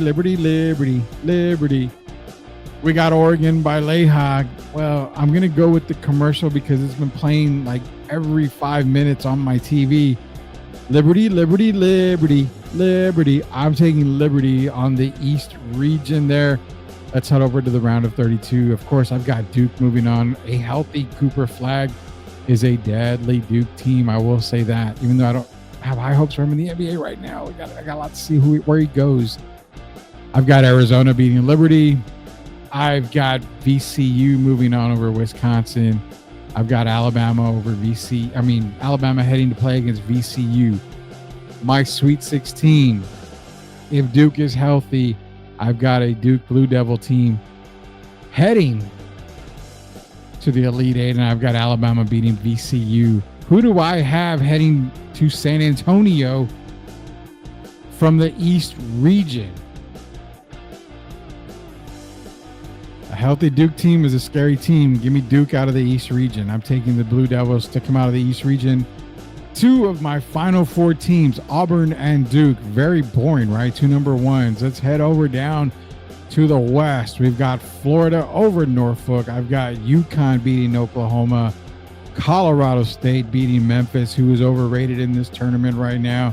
Speaker 9: We got Oregon by Layhawk. Well, I'm going to go with the commercial because it's been playing like every 5 minutes on my TV. Liberty. I'm taking Liberty on the East region there. Let's head over to the round of 32. Of course, I've got Duke moving on. A healthy Cooper Flag is a deadly Duke team. I will say that, even though I don't have high hopes for him in the NBA right now. I got a lot to see where he goes. I've got Arizona beating Liberty. I've got VCU moving on over Wisconsin. I've got Alabama heading to play against VCU. My Sweet 16. If Duke is healthy, I've got a Duke Blue Devil team heading to the Elite Eight, and I've got Alabama beating VCU. Who do I have heading to San Antonio from the East region? A healthy Duke team is a scary team. Give me Duke out of the East region. I'm taking the Blue Devils to come out of the East region. Two of my final four teams, Auburn and Duke. Very boring, right? Two number ones. Let's head over down to the West. We've got Florida over Norfolk. I've got UConn beating Oklahoma. Colorado State beating Memphis, who is overrated in this tournament right now.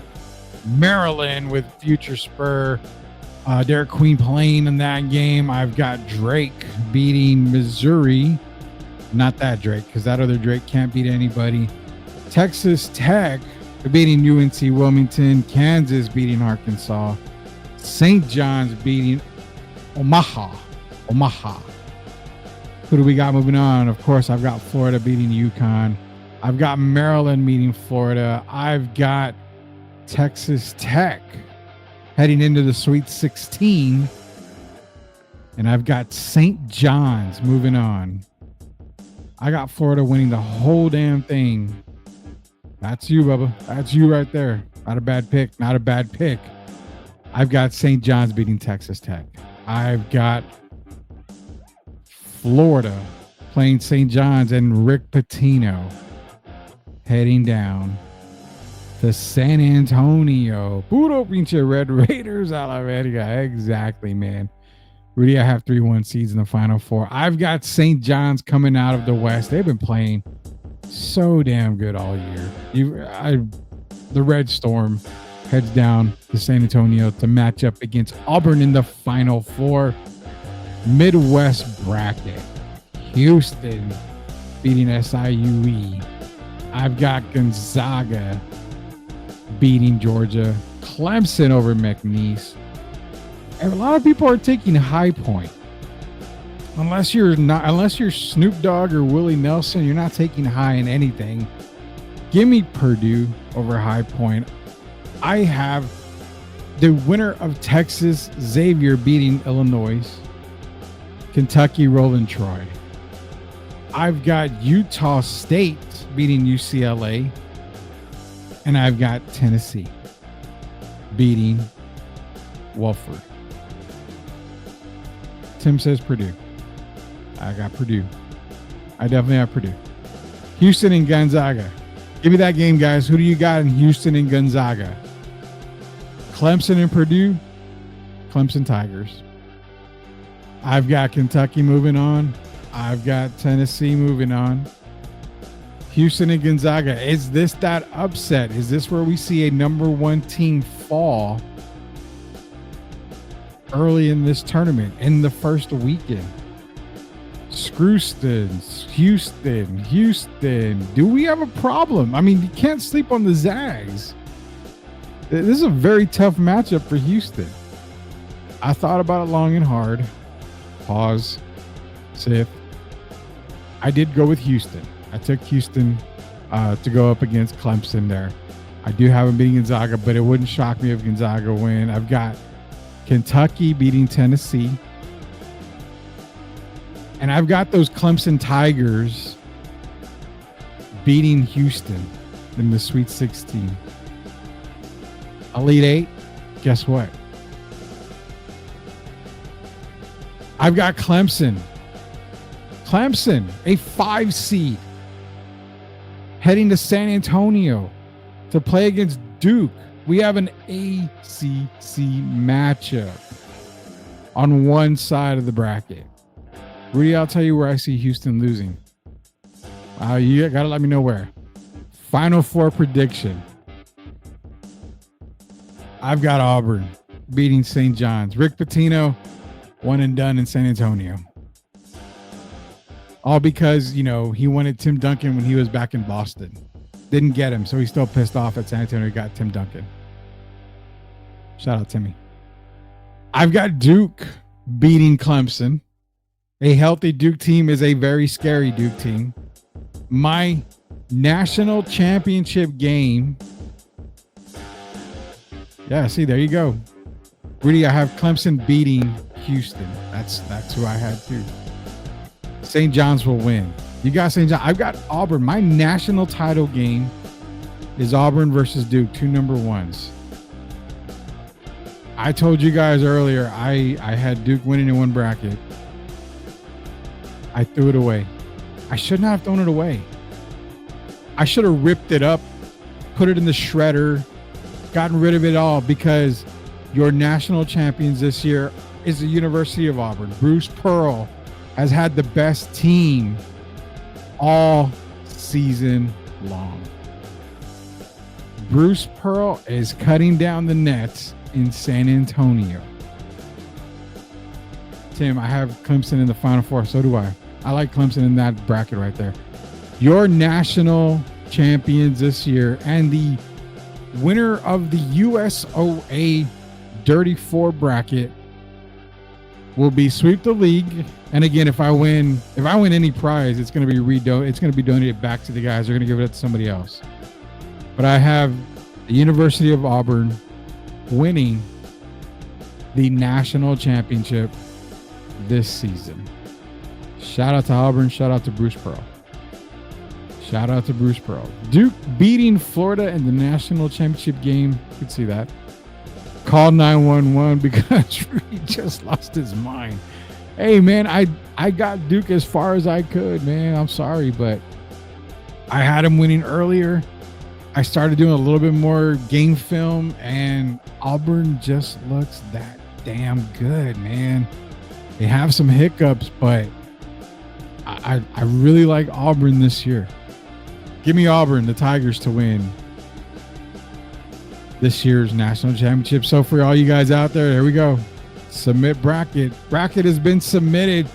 Speaker 9: Maryland with future Spur. Derek Queen playing in that game. I've got Drake beating Missouri. Not that Drake, because that other Drake can't beat anybody. Texas Tech beating UNC Wilmington. Kansas beating Arkansas. St. John's beating Omaha. Who do we got moving on? Of course, I've got Florida beating UConn. I've got Maryland meeting Florida. I've got Texas Tech heading into the Sweet 16. And I've got St. John's moving on. I got Florida winning the whole damn thing. That's you, Bubba. That's you right there. Not a bad pick. I've got St. John's beating Texas Tech. I've got Florida playing St. John's and Rick Pitino heading down to San Antonio. Puro pinche Red Raiders a la verga. Exactly, man. Rudy, I have 3-1 seeds in the Final Four. I've got St. John's coming out of the West. They've been playing so damn good all year. The Red Storm heads down to San Antonio to match up against Auburn in the Final Four. Midwest bracket. Houston beating SIUE. I've got Gonzaga beating Georgia. Clemson over McNeese. And a lot of people are taking High Point. Unless you're Snoop Dogg or Willie Nelson, you're not taking high in anything. Give me Purdue over High Point. I have the winner of Texas, Xavier beating Illinois. Kentucky rolling Troy. I've got Utah State beating UCLA. And I've got Tennessee beating Wofford. Tim says Purdue. I got Purdue. I definitely have Purdue. Houston and Gonzaga. Give me that game, guys. Who do you got in Houston and Gonzaga? Clemson and Purdue. Clemson Tigers. I've got Kentucky moving on. I've got Tennessee moving on. Houston and Gonzaga. Is this that upset? Is this where we see a number one team fall early in this tournament in the first weekend? Houston. Do we have a problem? I mean, you can't sleep on the Zags. This is a very tough matchup for Houston. I thought about it long and hard. Pause. Sift. I did go with Houston. I took Houston to go up against Clemson there. I do have them beating Gonzaga, but it wouldn't shock me if Gonzaga win. I've got Kentucky beating Tennessee. And I've got those Clemson Tigers beating Houston in the Sweet 16. Elite Eight, guess what? I've got Clemson. Clemson, a 5 seed, heading to San Antonio to play against Duke. We have an ACC matchup on one side of the bracket. Rudy, I'll tell you where I see Houston losing. You got to let me know where. Final Four prediction. I've got Auburn beating St. John's. Rick Pitino, one and done in San Antonio. All because, he wanted Tim Duncan when he was back in Boston. Didn't get him, so he's still pissed off at San Antonio. He got Tim Duncan. Shout out Timmy. I've got Duke beating Clemson. A healthy Duke team is a very scary Duke team. My national championship game. Yeah, see, there you go. Rudy, I have Clemson beating Houston. That's who I had too. St. John's will win. You got St. John. I've got Auburn. My national title game is Auburn versus Duke, 2 number 1s. I told you guys earlier I had Duke winning in one bracket. I threw it away. I should not have thrown it away. I should have ripped it up, put it in the shredder, gotten rid of it all, because your national champions this year is the University of Auburn. Bruce Pearl has had the best team all season long. Bruce Pearl is cutting down the nets in San Antonio. Tim, I have Clemson in the Final Four. So do I. I like Clemson in that bracket right there. Your national champions this year and the winner of the USOA Dirty Four bracket will be Sweep the League. And again, if I win any prize, it's going to be donated back to the guys. They're going to give it to somebody else. But I have the University of Auburn winning the national championship this season. Shout out to Auburn. Shout out to Bruce Pearl. Shout out to Bruce Pearl. Duke beating Florida in the national championship game. You could see that. Call 911 because he just lost his mind. Hey, man, I got Duke as far as I could, man. I'm sorry, but I had him winning earlier. I started doing a little bit more game film, and Auburn just looks that damn good, man. They have some hiccups, but I really like Auburn this year. Give me Auburn, the Tigers, to win this year's national championship. So for all you guys out there we go. Submit bracket. Bracket has been submitted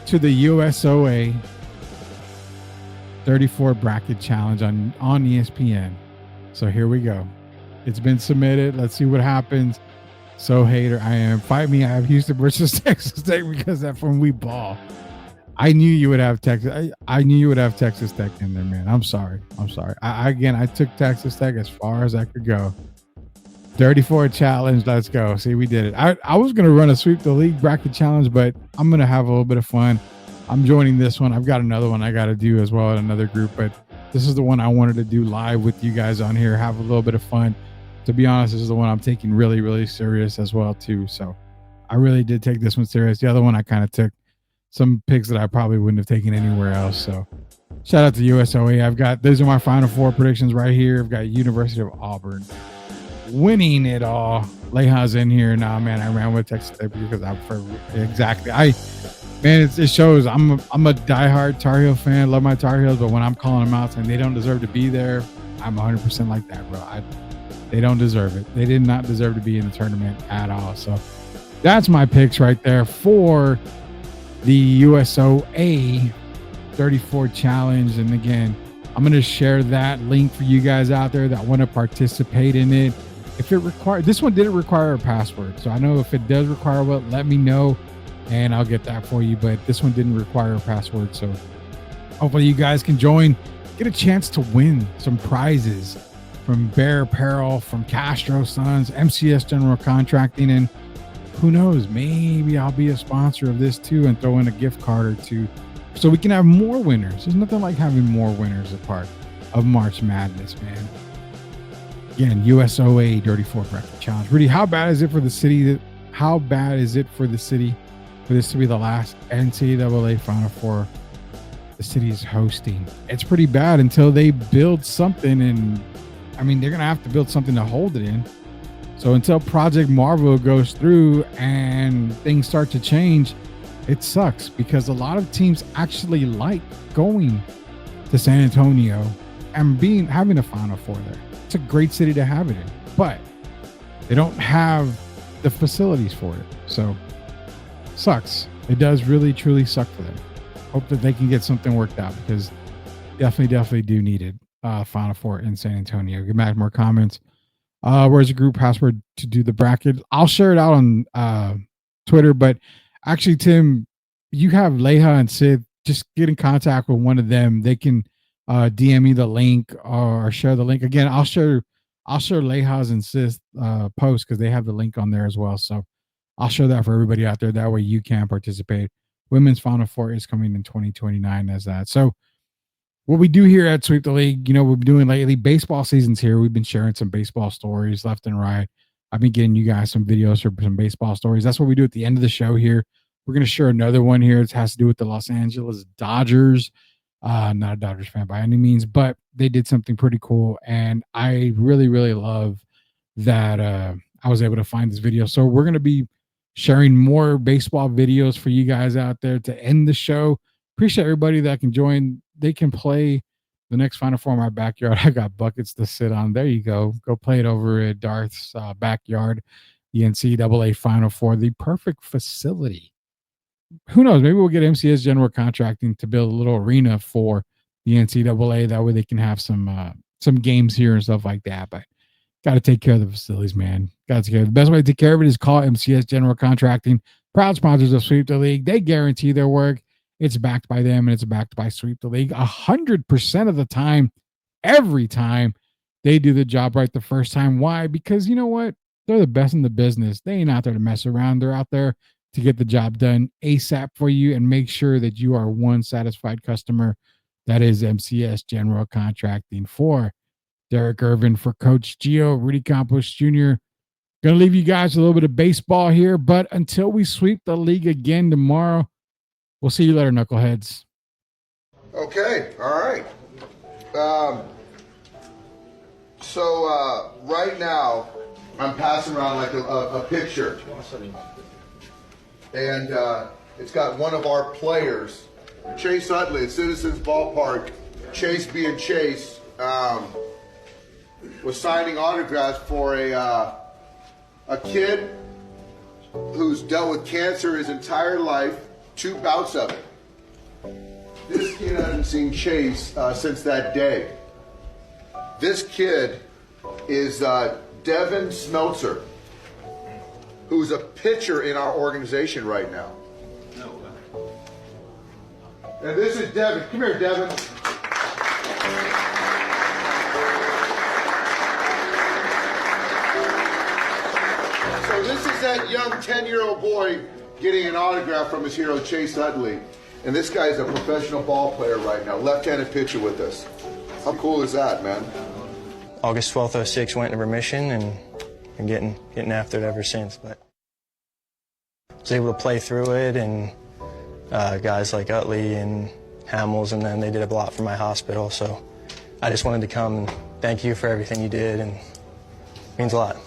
Speaker 9: to the USOA 34 bracket challenge on ESPN. So here we go. It's been submitted. Let's see what happens. So hater I am. Fight me. I have Houston versus Texas Tech because that's when we ball. I knew you would have Texas. I knew you would have Texas Tech in there, man. I'm sorry. I took Texas Tech as far as I could go. 34 challenge. Let's go. See, we did it. I was going to run a Sweep the League bracket challenge, but I'm going to have a little bit of fun. I'm joining this one. I've got another one I got to do as well at another group, but this is the one I wanted to do live with you guys on here, have a little bit of fun. To be honest, this is the one I'm taking really, really serious as well, too. So I really did take this one serious. The other one I kind of took some picks that I probably wouldn't have taken anywhere else. So shout out to USOA. Those are my Final Four predictions right here. I've got University of Auburn winning it all. Leha's in here. Nah, man, I ran with Texas Tech because it shows I'm a diehard Tar Heel fan. Love my Tar Heels, but when I'm calling them out saying they don't deserve to be there, I'm 100% like that, bro. They don't deserve it. They did not deserve to be in the tournament at all. So that's my picks right there for the USOA 34 challenge. And again, I'm going to share that link for you guys out there that want to participate in it. This one didn't require a password. So I know if it does require one, let me know and I'll get that for you. But this one didn't require a password. So hopefully you guys can join, get a chance to win some prizes from Bear Apparel, from Castro Sons, MCS General Contracting, and who knows, maybe I'll be a sponsor of this too and throw in a gift card or two so we can have more winners. There's nothing like having more winners as part of March Madness, man. Again, USOA 34 Bracket Challenge. Rudy, how bad is it for the city for this to be the last NCAA Final Four the city is hosting? It's pretty bad until they build something, and I I mean, they're going to have to build something to hold it in. So until Project Marvel goes through and things start to change, it sucks because a lot of teams actually like going to San Antonio and having a Final Four there. It's a great city to have it in, but they don't have the facilities for it. So sucks. It does really, truly suck for them. Hope that they can get something worked out because definitely do need it. Final Four in San Antonio. Get back more comments. Where's the group password to do the bracket? I'll share it out on Twitter, but actually, Tim, you have Leha and Sid. Just get in contact with one of them. They can DM me the link or share the link. Again, I'll share Leha's and Sid's post because they have the link on there as well. So I'll show that for everybody out there. That way you can participate. Women's Final Four is coming in 2029 as that. So what we do here at Sweep the League, we've been doing lately, baseball season's here. We've been sharing some baseball stories left and right. I've been getting you guys some videos for some baseball stories. That's what we do at the end of the show here. We're going to share another one here. It has to do with the Los Angeles Dodgers. Not a Dodgers fan by any means, but they did something pretty cool. And I really, really love that I was able to find this video. So we're going to be sharing more baseball videos for you guys out there to end the show. Appreciate everybody that can join. They can play the next Final Four in my backyard. I got buckets to sit on. There you go. Go play it over at Darth's backyard. The NCAA Final Four, the perfect facility. Who knows? Maybe we'll get MCS General Contracting to build a little arena for the NCAA. That way they can have some games here and stuff like that. But got to take care of the facilities, man. Got to take care of it. The best way to take care of it is call MCS General Contracting. Proud sponsors of Sweep the League. They guarantee their work. It's backed by them, and it's backed by Sweep the League 100% of the time, every time they do the job right the first time. Why? Because you know what? They're the best in the business. They ain't out there to mess around. They're out there to get the job done ASAP for you and make sure that you are one satisfied customer. That is MCS General Contracting. For Derek Irvin, for Coach Gio, Rudy Campos Jr., going to leave you guys a little bit of baseball here, but until we sweep the league again tomorrow, we'll see you later, knuckleheads.
Speaker 14: Okay, all right. So right now, I'm passing around like a picture. And it's got one of our players, Chase Utley at Citizens Ballpark. Chase being Chase was signing autographs for a kid who's dealt with cancer his entire life. 2 bouts of it. This kid hasn't seen Chase since that day. This kid is Devin Smeltzer, who's a pitcher in our organization right now. And this is Devin. Come here, Devin. So this is that young 10-year-old boy getting an autograph from his hero, Chase Utley. And this guy's a professional ball player right now, left-handed pitcher with us. How cool is that, man?
Speaker 15: August 12th, 06 went into remission and getting after it ever since. But I was able to play through it, and guys like Utley and Hamels, and then they did a lot for my hospital. So I just wanted to come and thank you for everything you did, and it means a lot.